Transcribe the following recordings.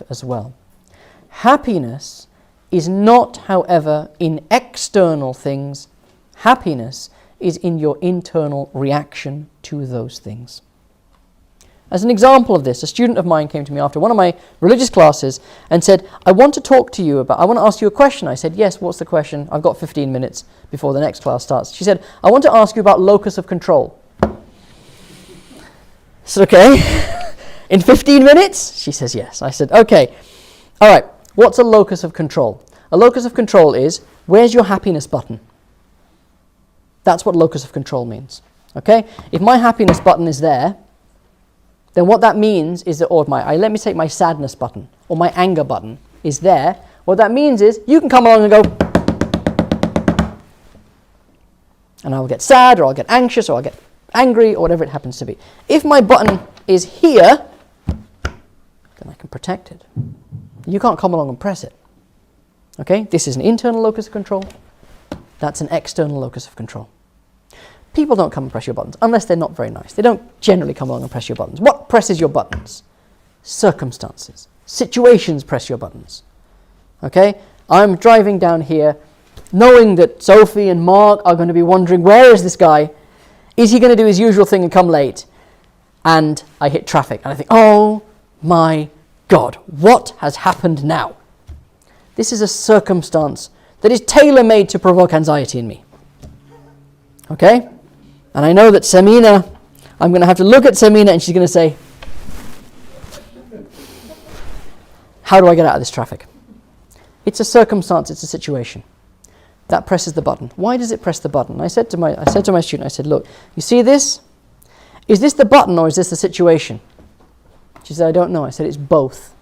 as well. Happiness is not, however, in external things. Happiness is in your internal reaction to those things. As an example of this, a student of mine came to me after one of my religious classes and said, I want to ask you a question. I said, yes, what's the question? I've got 15 minutes before the next class starts. She said, I want to ask you about locus of control. I said, okay. In 15 minutes? She says, yes. I said, okay. All right. What's a locus of control? A locus of control is, where's your happiness button? That's what locus of control means. Okay? If my happiness button is there, then what that means is that, let me take my sadness button, or my anger button is there. What that means is, you can come along and go, and I will get sad, or I'll get anxious, or I'll get angry, or whatever it happens to be. If my button is here, then I can protect it. You can't come along and press it. Okay? This is an internal locus of control. That's an external locus of control. People don't come and press your buttons unless they're not very nice. They don't generally come along and press your buttons. What presses your buttons? Circumstances. Situations press your buttons. Okay? I'm driving down here knowing that Sophie and Mark are going to be wondering, where is this guy? Is he going to do his usual thing and come late? And I hit traffic and I think, oh my God, what has happened now? This is a circumstance that is tailor-made to provoke anxiety in me. Okay? And I know that Samina, I'm going to have to look at Samina and she's going to say, how do I get out of this traffic? It's a circumstance, it's a situation. That presses the button. Why does it press the button? I said to my student, I said, look, you see this? Is this the button or is this the situation? She said, I don't know. I said, it's both.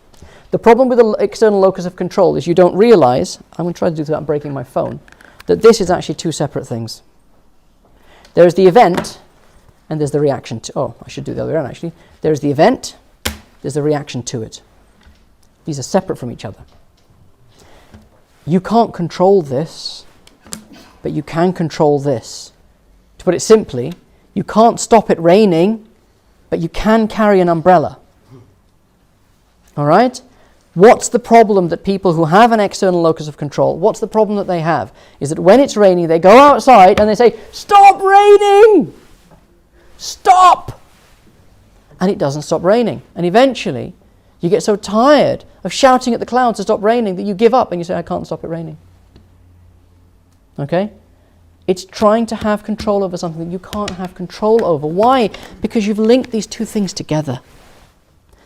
The problem with the external locus of control is you don't realize, I'm going to try to do that without breaking my phone, that this is actually two separate things. There's the event, and there's the reaction to, I should do the other way around actually. There's the event, there's the reaction to it. These are separate from each other. You can't control this, but you can control this. To put it simply, you can't stop it raining, but you can carry an umbrella. All right? What's the problem that people who have an external locus of control, what's the problem that they have? Is that when it's raining, they go outside and they say, stop raining! Stop! And it doesn't stop raining. And eventually, you get so tired of shouting at the clouds to stop raining that you give up and you say, I can't stop it raining. Okay? It's trying to have control over something that you can't have control over. Why? Because you've linked these two things together.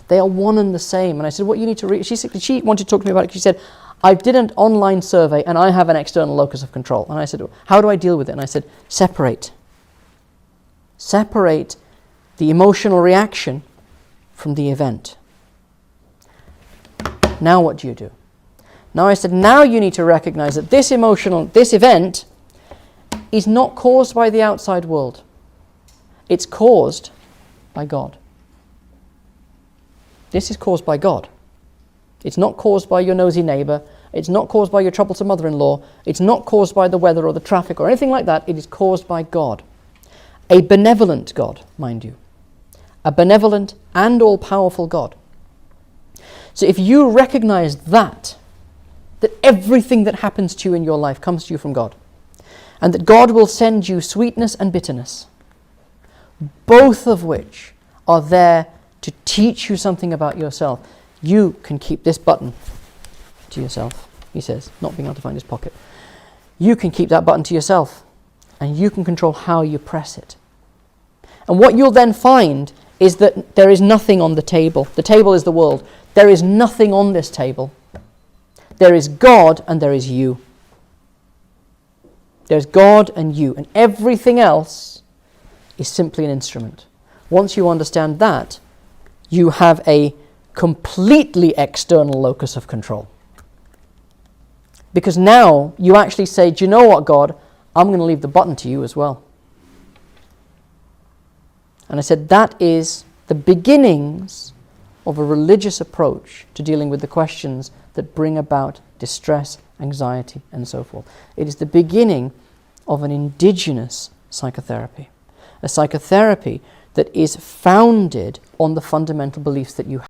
They are one and the same. And I said, what you need to read, she wanted to talk to me about it. She said, I did an online survey and I have an external locus of control. And I said, how do I deal with it? And I said, separate. Separate the emotional reaction from the event. Now what do you do? Now I said, now you need to recognize that this event is not caused by the outside world. It's caused by God. This is caused by God. It's not caused by your nosy neighbor. It's not caused by your troublesome mother-in-law. It's not caused by the weather or the traffic or anything like that. It is caused by God. A benevolent God, mind you. A benevolent and all-powerful God. So if you recognize that everything that happens to you in your life comes to you from God, and that God will send you sweetness and bitterness, both of which are there to teach you something about yourself, you can keep this button to yourself, he says, not being able to find his pocket. You can keep that button to yourself, and you can control how you press it. And what you'll then find is that there is nothing on the table. The table is the world. There is nothing on this table. There is God and there is you. There's God and you, and everything else is simply an instrument. Once you understand that, you have a completely external locus of control. Because now you actually say, do you know what, God? I'm going to leave the button to you as well. And I said, that is the beginnings of a religious approach to dealing with the questions that bring about distress, anxiety, and so forth. It is the beginning of an indigenous psychotherapy. A psychotherapy that is founded on the fundamental beliefs that you have.